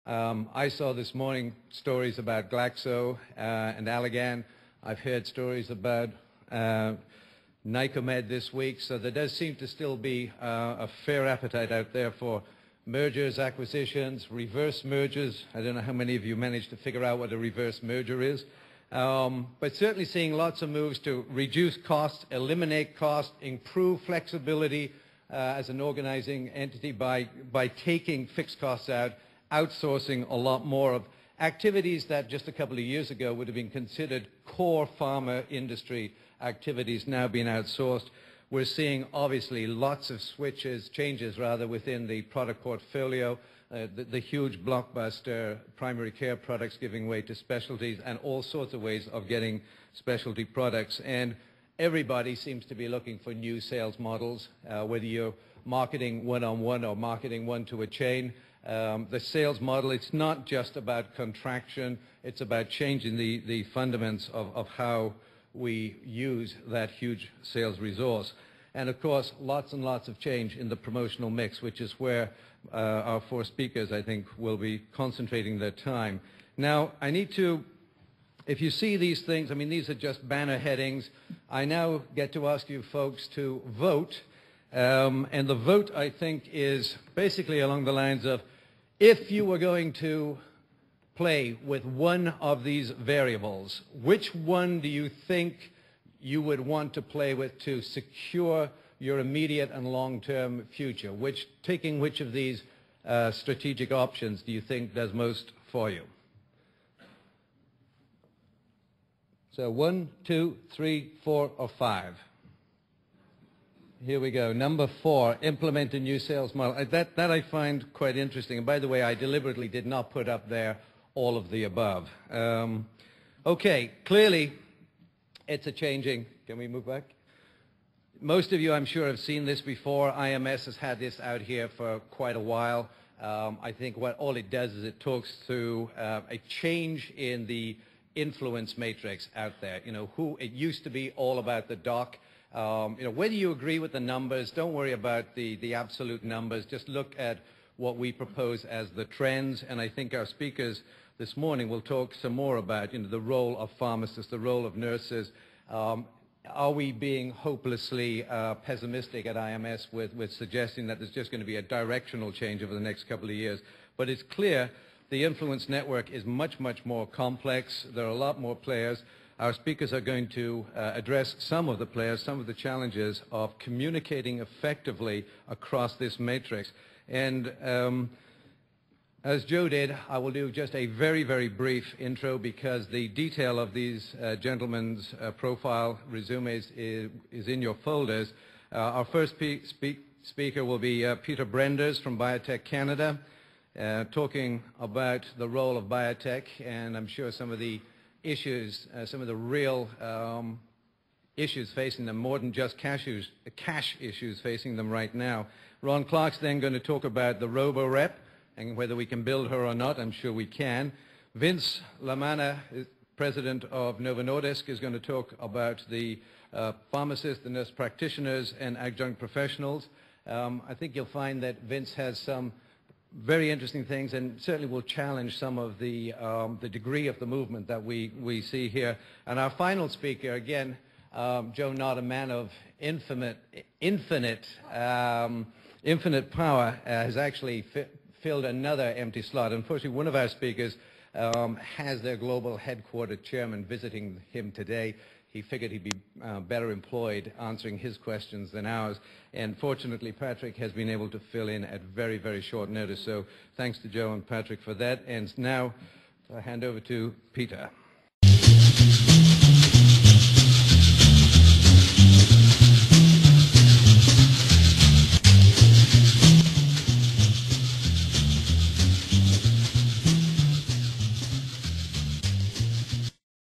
I saw this morning stories about Glaxo and Allergan. I've heard stories about Nycomed this week, so there does seem to still be a fair appetite out there for mergers, acquisitions, reverse mergers. I don't know how many of you managed to figure out what a reverse merger is, but certainly seeing lots of moves to reduce costs, eliminate costs, improve flexibility as an organizing entity by taking fixed costs out, outsourcing a lot more of activities that just a couple of years ago would have been considered core pharma industry activities now being outsourced. We're seeing obviously lots of changes rather within the product portfolio, the huge blockbuster primary care products giving way to specialties and all sorts of ways of getting specialty products. And everybody seems to be looking for new sales models, whether you're marketing one-on-one or marketing one to a chain. The sales model, it's not just about contraction, it's about changing the fundamentals of how we use that huge sales resource. And of course, lots and lots of change in the promotional mix, which is where our four speakers, I think, will be concentrating their time. Now, I need to, if you see these things, I mean, these are just banner headings. I now get to ask you folks to vote. And the vote, I think, is basically along the lines of, if you were going to play with one of these variables, which one do you think you would want to play with to secure your immediate and long-term future? Taking which of these strategic options do you think does most for you? So 1, 2, 3, 4, or 5. Here we go. Number 4, implement a new sales model. That I find quite interesting. And by the way, I deliberately did not put up there all of the above. Okay, clearly it's a changing. Can we move back? Most of you, I'm sure, have seen this before. IMS has had this out here for quite a while. I think all it does is it talks through a change in the influence matrix out there. You know, it used to be all about the doc. You know, whether you agree with the numbers, don't worry about the absolute numbers. Just look at what we propose as the trends. And I think our speakers this morning will talk some more about, you know, the role of pharmacists, the role of nurses. Are we being hopelessly pessimistic at IMS with suggesting that there's just going to be a directional change over the next couple of years? But it's clear the influence network is much, much more complex. There are a lot more players. Our speakers are going to address some of the players, some of the challenges of communicating effectively across this matrix. And as Joe did, I will do just a very, very brief intro because the detail of these gentlemen's profile resumes is in your folders. Our first speaker will be Peter Brenders from Biotech Canada, talking about the role of biotech, and I'm sure some of the issues, some of the real issues facing them, more than just cash issues facing them right now. Ron Clark's then going to talk about the robo-rep and whether we can build her or not. I'm sure we can. Vince Lamana, president of Novo Nordisk, is going to talk about the pharmacists, the nurse practitioners, and adjunct professionals. I think you'll find that Vince has some very interesting things and certainly will challenge some of the degree of the movement that we see here. And our final speaker, again, Joe Nott, a man of infinite power, has actually filled another empty slot. Unfortunately, one of our speakers has their global headquarter chairman visiting him today. He figured he'd be better employed answering his questions than ours. And fortunately, Patrick has been able to fill in at very, very short notice. So thanks to Joe and Patrick for that. And now I hand over to Peter.